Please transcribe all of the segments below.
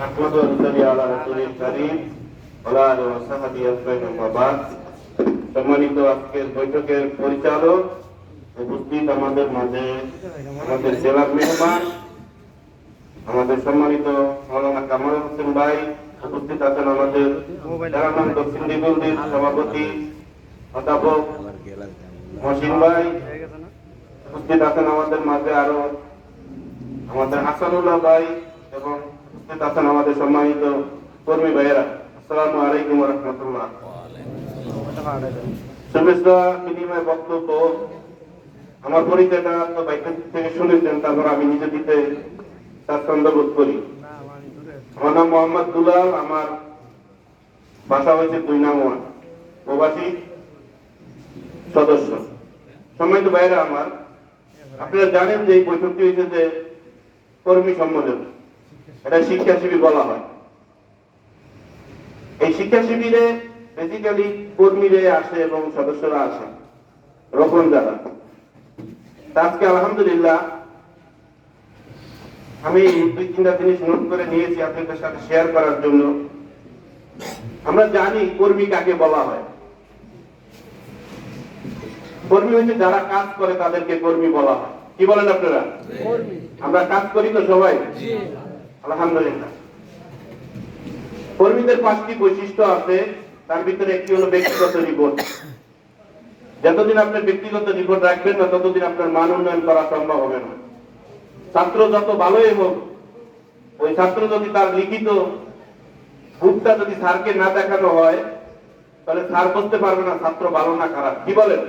আহমদু আনসারী আলা রাসূলিল কারীম ওয়া আলা আলিহি ওয়া সাহবিহি আজমাইন আম্মা বাদ। সম্মানিত আজকের বৈঠকের পরিচালক, উপস্থিত আমাদের মাঝে আমাদের জেলার মেহমান, আমাদের সম্মানিত মাওলানা কামাল হোসেন ভাই, উপস্থিত আছেন আমাদের জালালান দক্ষিণ দিগন্তের সভাপতি অধ্যাপক মহসিন ভাই, উপস্থিত আছেন আমাদের মাঝে আরো আমাদের হাসানুল্লাহ ভাই এবং উপস্থিত আছেন আমাদের সম্মানিত কর্মী ভাইয়েরা। আসসালামু আলাইকুম ওয়া রাহমাতুল্লাহ। শুভেচ্ছা বিনিময় বক্তব্য আমার পরিচয়টা তো বাইক থেকে শুনেছেন, তারপর আমি নিজে দিতে স্বাচ্ছন্দ্য বোধ করি। আমার নাম মোহাম্মদ দুলাল, আমার বাসা হয়েছে 2 নং ওয়ার্ড, প্রবাসী সদস্য। সম্মানিত ভাইয়েরা আমার, আপনারা জানেন যে এই বৈঠকটি হয়েছে যে কর্মী সম্মেলন, এটা শিক্ষা শিবির বলা হয়। এই শিক্ষা শিবিরে বেসিক্যালি কর্মীরা আসে এবং সদস্যরা আসে, রোপণ যারা। আজকে আলহামদুলিল্লাহ আমি 2-3টা জিনিস নোট করে নিয়েছি আপনাদের সাথে শেয়ার করার জন্য। আমরা জানি কর্মী কাকে বলা হয়। কর্মী হচ্ছে যারা কাজ করে তাদেরকে কর্মী বলা হয়। কি বলেন আপনারা? আমরা কাজ করি তো সবাই, আলহামদুলিল্লাহ। কর্মীদের 5টি বৈশিষ্ট্য আছে, তার ভিতরে একটি হলো ব্যক্তিগত রিপোর্ট। যতদিন আপনার ব্যক্তিগত রিপোর্ট রাখবেন না, ততদিন আপনার মান উন্নয়ন করা সম্ভব হবে না। ছাত্র যত ভালোই হোক, ওই ছাত্র যদি তার লিখিত বুকটা যদি স্যারকে না দেখানো হয়, তাহলে স্যার বুঝতে পারবে না ছাত্র ভালো না খারাপ। কি বলেন?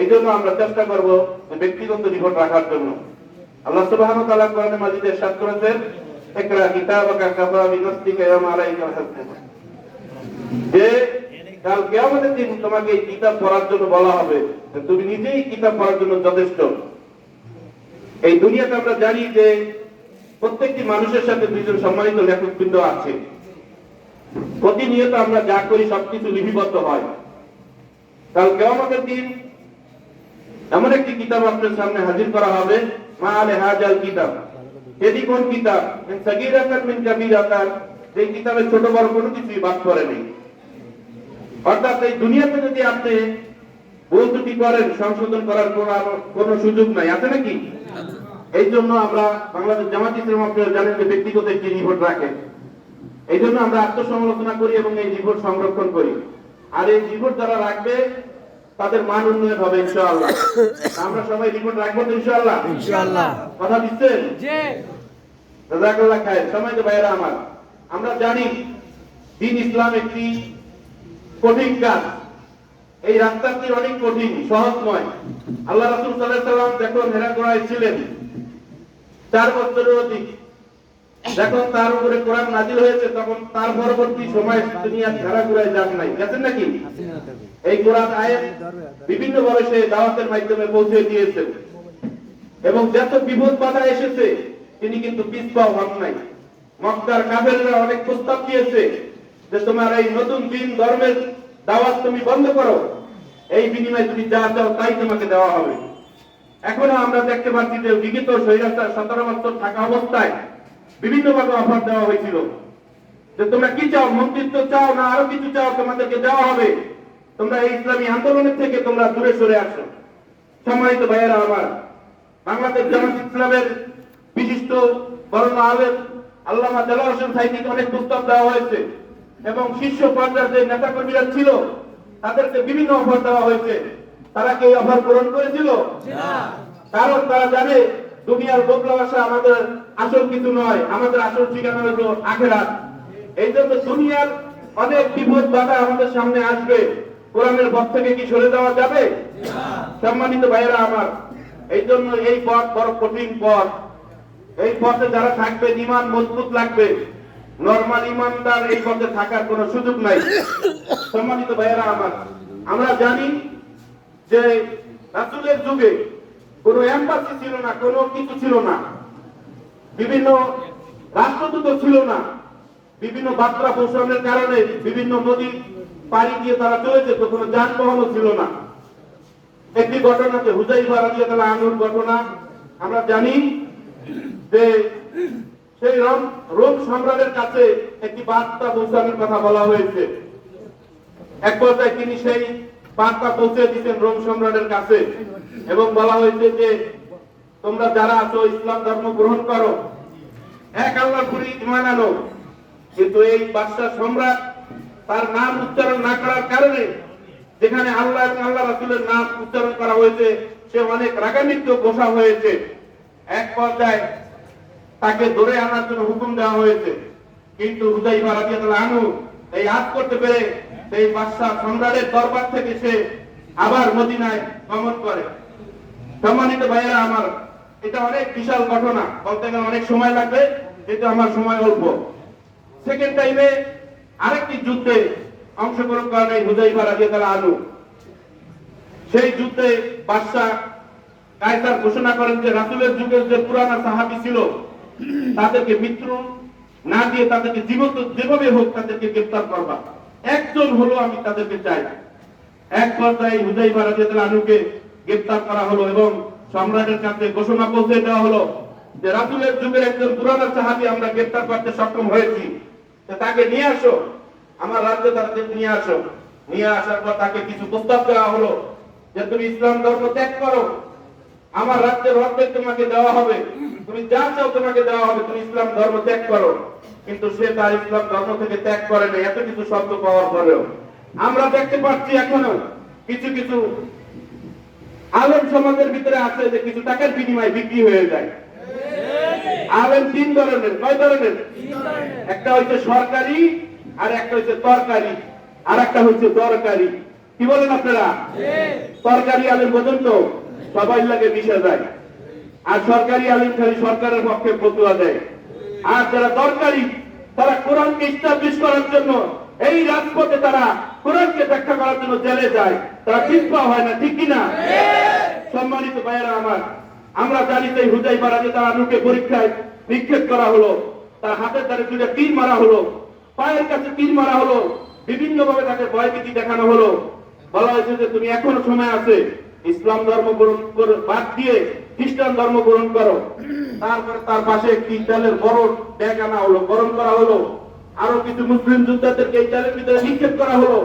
এই জন্য আমরা চেষ্টা করব যে ব্যক্তিগত রিপোর্ট রাখার জন্য। আল্লাহ সুবহানাহু ওয়া তাআলা কোরআনে মাজিদে ইরশাদ করেছেন, ইকরা কিতাবাকা কাফা বিনাফসিকা ইয়াওমা আলাইকা হাসিবা, যে কাল কিয়ামতের দিন তোমাকে এই কিতাব পড়ার জন্য বলা হবে, তুমি নিজেই কিতাব পড়ার জন্য যথেষ্ট। এই দুনিয়াতে আমরা জানি যে প্রত্যেকটি মানুষের সাথে 2জন সম্মানিত লেখকবৃন্দ আছে। প্রতিনিয়ত আমরা যা করি সবকিছু লিপিবদ্ধ হয়। কাল কিয়ামতের দিন এমন একটি কিতাব আপনার সামনে হাজির করা হবে, মা আলে হাজাল কিতাব। এটি কোন কিতাব? সাগীরাতান মিন কাবীরাতান, যে কিতাবে ছোট বড় কোনো কিছুই বাদ পড়ে নেই। অর্থাৎ এই দুনিয়াতে যদি আপনি ভুল ত্রুটি করেন, সংশোধন করার কোনো সুযোগ নাই, আছে নাকি? এই জন্য আমরা বাংলাদেশ জামাত ইসলামী, আপনারা জানেন যে ব্যক্তিগত একটি রিপোর্ট রাখে। এই জন্য আমরা আত্মসমালোচনা করি এবং এই রিপোর্ট সংরক্ষণ করি। আর এই রিপোর্ট যারা রাখবে তাদের মান উন্নয়ন হবে ইনশাআল্লাহ। আমরা সবাই রিপোর্ট রাখবো তো ইনশাআল্লাহ? ইনশাআল্লাহ। কথা দিচ্ছেন? জি। জাযাকাল্লাহ খায়ের। সম্মানিত ভাইয়েরা আমার, আমরা জানি দ্বীন ইসলাম একটি কঠিন কাজ। এই রাস্তাটি অনেক কঠিন, সহজ নয়। আল্লাহ রাসূল সাল্লাল্লাহু আলাইহি ওয়াসাল্লাম যখন হেরা গুহায় ছিলেন 4 বছরের অধিক, যখন তার উপরে কোরআন নাযিল হয়েছে, তখন তার পরবর্তী সময় দুনিয়ার হেরা গুহায় যান নাই, গেছেন নাকি? এই কোরআন আয়াত বিভিন্ন ভাবে সে দাওয়াতের মাধ্যমে পৌঁছে দিয়েছেন এবং যত বিপদ বাধা এসেছে তিনি কিন্তু পিছপা হন নাই। মক্কার কাফেররা অনেক প্রস্তাব দিয়েছে যে তোমার এই নতুন দ্বীন ধর্মের দাওয়াত তুমি বন্ধ করো, এই বিনিময়ে তুমি যা চাও তাই তোমাকে দেওয়া হবে। এখনো আমরা দেখতে পাচ্ছি যে বিগত স্বৈরাচার 17 বছর থাকা অবস্থায় বিভিন্ন ভাবে অফার দেওয়া হয়েছিল যে তোমরা কি চাও, মন্ত্রিত্ব চাও না আরো কিছু চাও, তোমাদেরকে দেওয়া হবে, তোমরা এই ইসলামী আন্দোলনের থেকে তোমরা দূরে সরে আসো। সম্মানিত ভাইয়েরা আমার, বাংলাদেশ জামাত ইসলামের বিশিষ্ট বরেণ্য আলেম আল্লামা দেলোয়ার হোসেন সাঈদীকে অনেক প্রস্তাব দেওয়া হয়েছে এবং শীর্ষ পর্যায়ের যে নেতাকর্মীরা ছিল তাদেরকে বিভিন্ন অফার দেওয়া হয়েছে। তারা কি এই অফার পূরণ করেছিল? না। কারণ তারা জানে দুনিয়ার লোকলাবাসা আমাদের আসল কিছু নয়, আমাদের আসল ঠিকানা হলো আখিরাত। এই জন্য দুনিয়ার অনেক বিপদ বাধা আমাদের সামনে আসবে, কোরআনের পথ থেকে কি সরে যাওয়া যাবে? না। সম্মানিত ভাইয়েরা আমার, এই জন্য এই পথ বড় কঠিন পথ। এই পথে যারা থাকবে ঈমান মজবুত লাগবে, নরমাল ঈমানদার এই পথে থাকার কোনো সুযোগ নাই। সম্মানিত ভাইয়েরা আমার, আমরা জানি যে রাসূলের যুগে কোনো এম্বাসি ছিল না, কোনো কিছু ছিল না, বিভিন্ন রাষ্ট্রদূত ছিল না, বিভিন্ন বার্তা পৌঁছানোর কারণে বিভিন্ন নদী পাড়ি দিয়ে তারা চলে যেত, কোনো যানবাহনও ছিল না। একটি ঘটনা যে হুযায়ফা রাদিয়াল্লাহু আনহুর ঘটনা আমরা জানি যে সেই রোম সম্রাটের কাছে একটি বার্তা পৌঁছানোর কথা বলা হয়েছে। এক পর্যায়ে তিনি সেই বার্তা পৌঁছে দিতেন রোম সম্রাটের কাছে এবং বলা হয়েছে যে তোমরা যারা আছো ইসলাম ধর্ম গ্রহণ করো, এক আল্লাহর উপরে ঈমান আনো। কিন্তু এই বাদশাহ সম্রাট তার নাম উচ্চারণ না করার কারণে, যেখানে আল্লাহ এবং আল্লাহ রাসূলের নাম উচ্চারণ করা হয়েছে, সে অনেক রাগান্বিত গোসা হয়েছে। এক পর্যায়ে তাকে ধরে আনার জন্য হুকুম দেওয়া হয়েছে, কিন্তু হুযায়ফা রাদিয়াল্লাহু আনহু এই আজ করতে পেরে সেই বাদশাহ সম্রাটের দরবার থেকে সে আবার মদিনায় গমন করে। সম্মানিত ভাইয়েরা আমার, এটা অনেক বিশাল ঘটনা, বলতে গেলে অনেক সময় লাগবে, কিন্তু আমার সময় অল্প। সেকেন্ড টাইমে আরেকটি যুদ্ধে অংশগ্রহণ করেন এই হুযায়ফা রাদিয়াল্লাহু আনহু। সেই যুদ্ধে বাদশাহ কায়সার ঘোষণা করেন যে রাসূলের যুগের যে পুরানা সাহাবী ছিল তাদেরকে মৃত্যু না দিয়ে তাদেরকে জীবিত যেভাবে হোক তাদেরকে গ্রেফতার করবা, একজন হলো আমি তাদেরকে চাই। এক পর্যায়ে হুযায়ফা রাদিয়াল্লাহু আনহুকে গ্রেফতার করা হলো এবং সম্রাটের কাছে ঘোষণা পৌঁছে দেওয়া হলো যে রাসূলের যুগের একজন পুরানা সাহাবী আমরা গ্রেফতার করতে সক্ষম হয়েছি, তাকে নিয়ে আসো, আমার রাজ্যে তাকে নিয়ে আসো। নিয়ে আসার পর তাকে কিছু প্রস্তাব দেওয়া হলো যে তুমি ইসলাম ধর্ম ত্যাগ করো, আমার রাজ্যের অর্ধেক তোমাকে দেওয়া হবে, তুমি যা চাও তোমাকে দেওয়া হবে, তুমি ইসলাম ধর্ম ত্যাগ করো। কিন্তু সে তার ইসলাম ধর্ম থেকে ত্যাগ করে না। এত কিছু শব্দ পাওয়ার পরেও আমরা দেখতে পাচ্ছি এখনো কিছু কিছু আলেম সমাজের ভিতরে আছে যে কিছু টাকার বিনিময়ে বিক্রি হয়ে যায়। আলেম তিন ধরনের, কয় ধরনের? একটা হচ্ছে সরকারি, আর একটা হচ্ছে তরকারি, আর একটা হচ্ছে দরকারি। কি বলেন আপনারা? তরকারি আলেম পর্যন্ত সবাই লাগে মিশে যায়, আর সরকারি আলেম খালি সরকারের পক্ষে ফতোয়া দেয়। আর যারা দরকারি তারা কোরআনকে ইস্টাবলিশ করার জন্য এই রাজপথে তারা কোরআনকে ব্যাখ্যা করার জন্য জেলে যায়, তারা পিছপা হয় না, ঠিক কিনা? সম্মানিত ভাইয়েরা আমার, আমরা জানি যে হুযায়ফা রাদিয়াল্লাহু আনহুকে পরীক্ষায় নিক্ষেপ করা হলো, তার হাতের দ্বারে দুটো তীর মারা হলো, পায়ের কাছে তীর মারা হলো, বিভিন্ন ভাবে তাকে ভয়ভীতি দেখানো হলো। বলা হয়েছে যে তুমি এখনো সময় আছে, ইসলাম ধর্ম গ্রহণ করে বাদ দিয়ে খ্রিস্টান ধর্ম গ্রহণ করো। তারপরে তার পাশে একটি তেলের বড় ব্যাগ আনা হলো, গরম করা হলো, আরো কিছু মুসলিম যোদ্ধাদেরকে এই তেলের ভিতরে নিক্ষেপ করা হলো।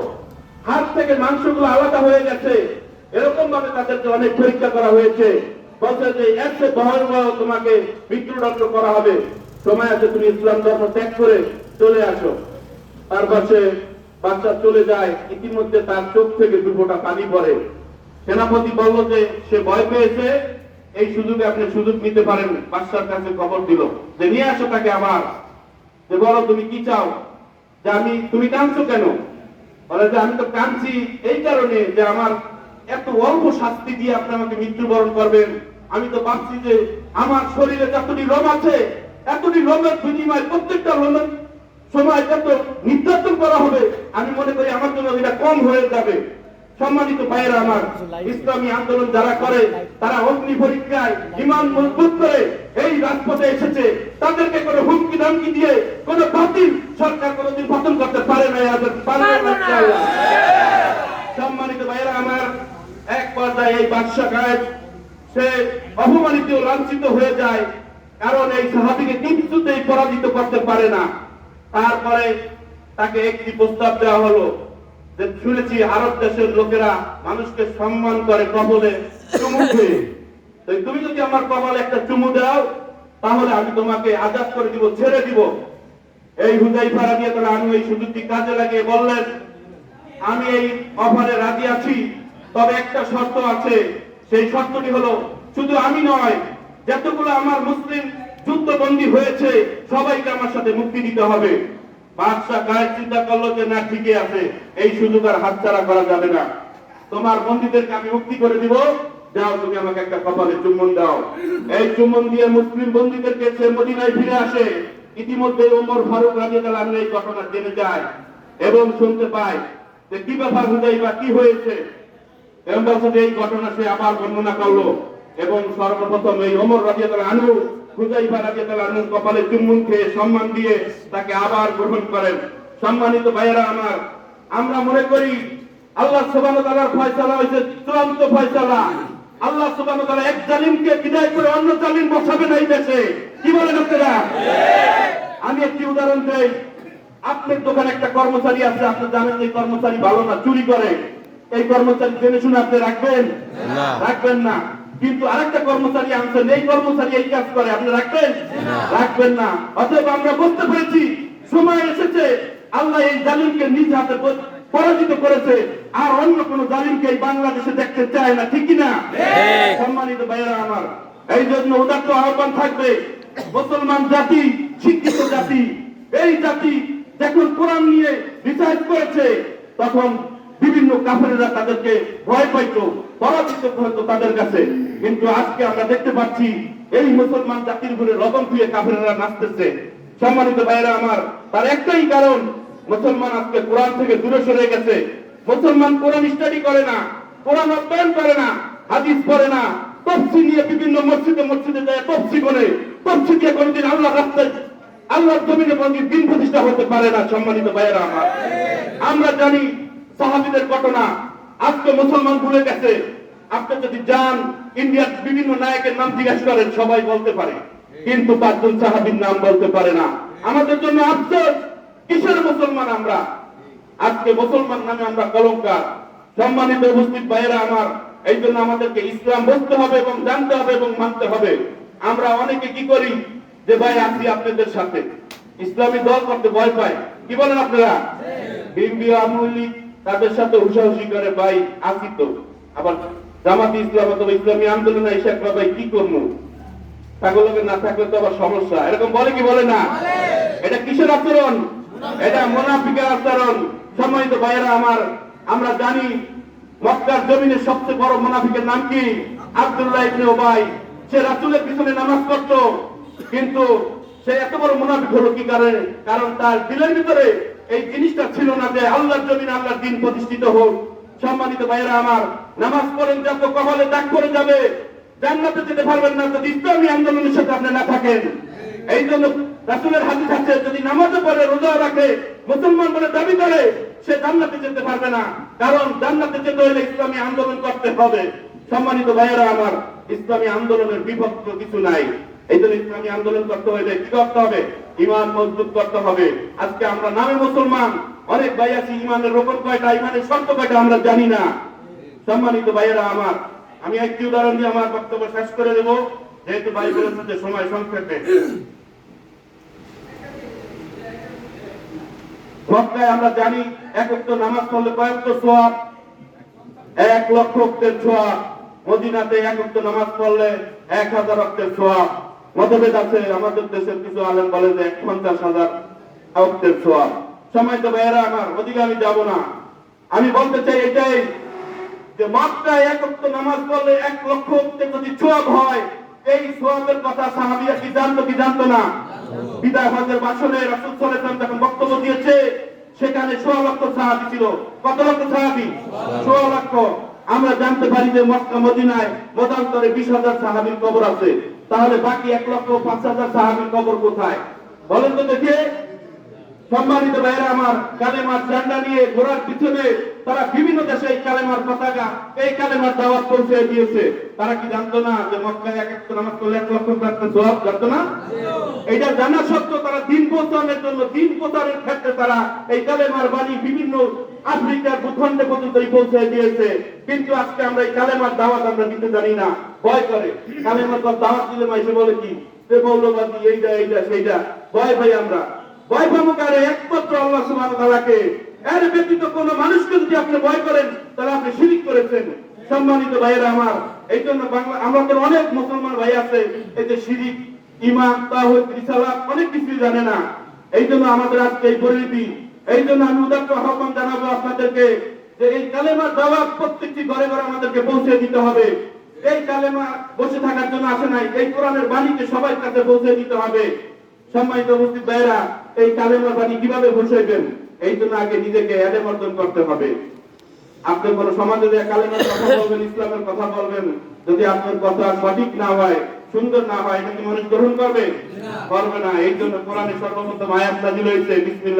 হাত থেকে মাংসগুলো আলাদা হয়ে গেছে, এরকম ভাবে তাদেরকে অনেক পরীক্ষা করা হয়েছে। বলছে যে একশো ভয়াবহ তোমাকে মৃত্যুদণ্ড করা হবে, সময় আছে, তুমি ইসলাম ধর্ম ত্যাগ করে চলে আসো। তার পাশে বাচ্চা চলে যায়, ইতিমধ্যে তার চোখ থেকে দু ফোঁটা পানি পড়ে। সেনাপতি বলল যে সে ভয় পেয়েছে, এই সুযোগে আপনি সুযোগ নিতে পারেন। বাদশার কাছে খবর দিল যে নিয়ে আসো তাকে আবার, যে বলো তুমি কি চাও, যে তুমি কাঁদছো কেন? বলে যে আমি তো কাঁদছি এই কারণে যে আমার এত অল্প শাস্তি দিয়ে আপনি আমাকে মৃত্যুবরণ করবেন। আমি তো ভাবছি যে আমার শরীরে যতটি লোম আছে, এতটি লোমের বিনিময়ে প্রত্যেকটা লোমের সময় যত নির্যাতন করা হবে, আমি মনে করি আমার জন্য এটা কম হয়ে যাবে। সম্মানিত ভাইয়েরা আমার, ইসলামী আন্দোলন যারা করে তারা অগ্নি পরীক্ষায় ঈমান মজবুত করে এই রাজপথে এসেছে। তাদেরকে কোনো হুমকি ধমকি দিয়ে কোনো বাতিল সরকার কোনোদিন পতন করতে পারে না, সম্মানিত ভাইয়েরা আমার। এক পর্যায়ে এই বাদশাহ গায়েব সে অপমানিত লাঞ্ছিত হয়ে যায়, কারণ এই সাহাবীকে কিছুতেই পরাজিত করতে পারে না। তারপরে তাকে একটি প্রস্তাব দেওয়া হলো যে শুনেছি আরব দেশের লোকেরা মানুষকে সম্মান করে কপালে চুমু খেয়ে, তুমি যদি আমার কপালে একটা চুমু দাও তাহলে আমি তোমাকে আজাদ করে দিব, ছেড়ে দিব। এই হুযায়ফা রাদিয়াল্লাহু আনহু এই সুযোগটি কাজে লাগিয়ে বললেন, আমি এই অফারে রাজি আছি, তবে একটা শর্ত আছে। সেই শর্তটি হলো শুধু আমি নয়, যতগুলো আমার মুসলিম যুদ্ধবন্দী হয়েছে সবাইকে আমার সাথে মুক্তি দিতে হবে। বাদশাহ গায়েব চিন্তা করলো যে না, ঠিকই আছে, এই সুযোগ আর হাতছাড়া করা যাবে না। তোমার বন্দীদেরকে আমি মুক্তি করে দিব, যাও তুমি আমাকে একটা কপালে চুম্বন দাও। এই চুম্বন দিয়ে মুসলিম বন্দীদেরকে সে মদিনায় ফিরে আসে। ইতিমধ্যে ওমর ফারুক রাদিয়াল্লাহু আনহু এই ঘটনা জেনে যায় এবং শুনতে পায় যে কি ব্যাপার, হুযায়ফা কি হয়েছে। এবং এই ঘটনা সে আবার বর্ণনা করলো এবং সর্বপ্রথম এই ওমর রাদিয়াল্লাহু আনহু হুযায়ফা রাদিয়াল্লাহু আনহুর কপালে চুম্বন খেয়ে সম্মান দিয়ে তাকে আবার গ্রহণ করেন। সম্মানিত ভাইয়েরা আমার, আমরা মনে করি আল্লাহ সুবহানাহু ওয়া তাআলার ফয়সালা হইছে চূড়ান্ত ফয়সালা। আল্লাহ সুবহানাহু ওয়া তাআলা এক জালিমকে বিদায় করে অন্য জালিম বসাবেন এই দেশে। কি বলেন আপনারা? আমি একটি উদাহরণ দেই। আপনার দোকানে একটা কর্মচারী আছে, আপনি জানেন এই কর্মচারী ভালো না, চুরি করে। এই কর্মচারী জেনে শুনে আপনি রাখবেন না? রাখবেন না। কিন্তু আরেকটা কর্মচারী আনছেন, এই কর্মচারী এই কাজ করে, আপনি রাখবেন? রাখবেন না। অতএব আমরা বুঝতে পেরেছি সময় এসেছে আল্লাহ এই জালিমকে নিজ হাতে পরাজিত করেছে, আর অন্য কোন জালিমকে এই বাংলাদেশে দেখতে চায় না। ঠিক কিনা? সম্মানিত ভাইয়েরা আমার, এই জন্য উদাত্ত আহ্বান থাকবে, মুসলমান জাতি শিক্ষিত জাতি, এই জাতি যখন কোরআন নিয়ে রিসার্চ করেছে তখন বিভিন্ন কাফেররা তাদেরকে ভয় পাইতো, পরাজিত হতো তাদের কাছে। কিন্তু আজকে আমরা দেখতে পাচ্ছি এই মুসলমান জাতির উপরে রতন ধুয়ে কাফেররা নাচতেছে। সম্মানিত ভাইয়েরা আমার, তার একটাই কারণ, মুসলমান আজকে কোরআন থেকে দূরে সরে গেছে। মুসলমান কোরআন স্টাডি করে না, কোরআন অধ্যয়ন করে না, হাদিস পড়ে না, তফসির নিয়ে বিভিন্ন মসজিদে যায় তফসির করে। তফসির দিয়ে কোনদিন আল্লাহ রাস্তায়, আল্লাহর জমিনে কোনদিন দিন প্রতিষ্ঠা হতে পারে না। সম্মানিত ভাইয়েরা আমার, আমরা জানি সাহাবীদের ঘটনা, আজকে মুসলমান ভুলে গেছে। আপনি যদি যান ইন্ডিয়ার বিভিন্ন নায়কের নাম জিজ্ঞাসা করেন, সবাই বলতে পারে, কিন্তু 5 জন সাহাবীর নাম বলতে পারে না। আমাদের জন্য আফসোস, কিসের মুসলমান আমরা? আজকে মুসলমান নামে আমরা কলঙ্কার। সম্মানিত উপস্থিত ভাইয়েরা আমার, এই জন্য আমাদেরকে ইসলাম বুঝতে হবে এবং জানতে হবে এবং মানতে হবে। আমরা অনেকে কি করি যে ভাই আছি আপনাদের সাথে, ইসলামী দল করতে ভয় পায়। কি বলেন আপনারা? বিএনপি আওয়ামী লীগ তাদের সাথে হুঁশাহুশি করে, ভাই আছি তো। আবার জামাতে ইসলাম অথবা ইসলামী আন্দোলনে এসে ভাই কি করবো, ছাগলকে না থাকলে তো আবার সমস্যা, এরকম বলে কি বলে না? এটা কিসের আচরণ? এটা মুনাফিকের আচরণ। সম্মানিত ভাইয়েরা আমার, আমরা জানি মক্কার জমিনে সবচেয়ে বড় মুনাফিকের নাম কি? আব্দুল্লাহ ইবনে উবাই। সে রাসূলের পিছনে নামাজ পড়তো, কিন্তু সে এত বড় মুনাফিক হলো কি কারণে? কারণ তার দিলের ভিতরে এই জিনিসটা ছিল না যে আল্লাহর জমিনে আল্লাহর দ্বীন প্রতিষ্ঠিত হোক। সম্মানিত ভাইয়েরা আমার, নামাজ পড়েন যত কপালে দাগ পড়ে যাবে, জান্নাতে যেতে পারবেন না যদি ইসলামী আন্দোলনের সাথে আপনি না থাকেন। এই জন্য রাসূলের হাদিস আছে, যদি নামাজও পড়ে রোজা রাখে মুসলমান বলে দাবি করে, সে জান্নাতে যেতে পারবে না। কারণ জান্নাতে যেতে হলে ইসলামী আন্দোলন করতে হবে। সম্মানিত ভাইয়েরা আমার, ইসলামী আন্দোলনের বিভক্ত কিছু নাই। এই জন্য ইসলামী আন্দোলন করতে হলে কি করতে হবে? ঈমান মজবুত করতে হবে। আজকে আমরা নামে মুসলমান, অনেক ভাই আছি, ঈমানের রোকন কয়টা, ঈমানের শর্ত কয়টা আমরা জানি না। সম্মানিত ভাইয়েরা আমার, আমি একটি উদাহরণ দিয়ে আমার বক্তব্য শেষ করে দেব, যেহেতু ভাই বলেছেন যে সময় সংক্ষেপে। মক্কায় আমরা জানি এক ওয়াক্ত নামাজ পড়লে কয়েকশ সওয়াব, 1 লক্ষ ওয়াক্তের সওয়াব। মদিনাতে এক ওয়াক্ত নামাজ পড়লে 1000 ওয়াক্তের সওয়াব। মতভেদ আছে, আমাদের দেশের কিছু আলেম বলে যে 50,000 ওয়াক্তের সওয়াব। সম্মানিত ভাইয়েরা আমার, ওদিকে আমি যাব না। আমি বলতে চাই এটাই যে মক্কায় এক ওয়াক্ত নামাজ পড়লে 1 লক্ষ ওয়াক্তের যদি সওয়াব হয়, এই সওয়াবের কথা সাহাবীরা কি জানতো কি জানতো না? বিদায় হজের ভাষণে রাসূল সাল্লাল্লাহু আলাইহি ওয়াসাল্লাম যখন বক্তব্য দিয়েছে, সেখানে 100 লক্ষ সাহাবী ছিল। কত লক্ষ সাহাবী? 100 লক্ষ। আমরা জানতে পারি যে মক্কা মদিনায় মতান্তরে 20,000 সাহাবীর কবর আছে। তাহলে বাকি 1,05,000 সাহাবীর কবর কোথায় বলেন তো দেখে? সম্মানিত ভাইয়েরা আমার, কালেমার ঝান্ডা নিয়ে ঘোরার পিছনে তারা বিভিন্ন দেশে এই কালেমার পতাকা, এই কালেমার দাওয়াত পৌঁছে দিয়েছে। তারা কি জানতো না যে মক্কায় এক একটা নামাজ পড়লে 1 লক্ষ সওয়াব? জানতো না? এটা জানা সত্ত্বেও তারা দিন পৌঁছানোর জন্য, দিন প্রচারের ক্ষেত্রে তারা এই কালেমার বাণী বিভিন্ন আফ্রিকার ভূখণ্ডে পর্যন্ত পৌঁছে দিয়েছে। কিন্তু আজকে আমরা এই কালেমার দাওয়াত আমরা দিতে জানি না, ভয় করে। কালেমার দাওয়াত দিলে মাইসে বলে কি যে মৌলবাদী, এইটা এইটা সেইটা। ভয় ভাই, আমরা ভয় পাবো কারে? একমাত্র আল্লাহ সুবহানাহু ওয়া তাআলাকে। এর ব্যতীত কোন মানুষকে যদি আপনি ভয় করেন, তাহলে আপনি শিরক করেছেন। সম্মানিত ভাইয়েরা আমার, এই জন্য আমাদের অনেক মুসলমান ভাই আছে এই যে শিরক, ঈমান, তাওহীদ, রিসালাত অনেক কিছু জানে না। এই জন্য আমাদের আজকে এই পরিণতি। এই জন্য আমি উদাত্ত আহ্বান জানাবো আপনাদেরকে যে এই কালেমার দাওয়াত প্রত্যেকটি ঘরে ঘরে আমাদেরকে পৌঁছে দিতে হবে। এই কালেমা বসে থাকার জন্য আসে নাই, এই কোরআনের বাণীকে সবার কাছে পৌঁছে দিতে হবে। সম্মানিত উপস্থিত ভাইরা, এই কালেমার বাণী কিভাবে পৌঁছাইবেন? এই জন্য আগে নিজেকে এলেম অর্জন করতে হবে। আপনি কোন সমাজে যে কালেমার কথা বলবেন, ইসলামের কথা বলবেন, যদি আপনার কথা সঠিক না হয়, সুন্দর না হয়, এটা কি মানুষ গ্রহণ করবে? করবে না। এই জন্য কোরআনে সর্বপ্রথম আয়াত নাযিল হয়েছে, বিসমিল্লাহ।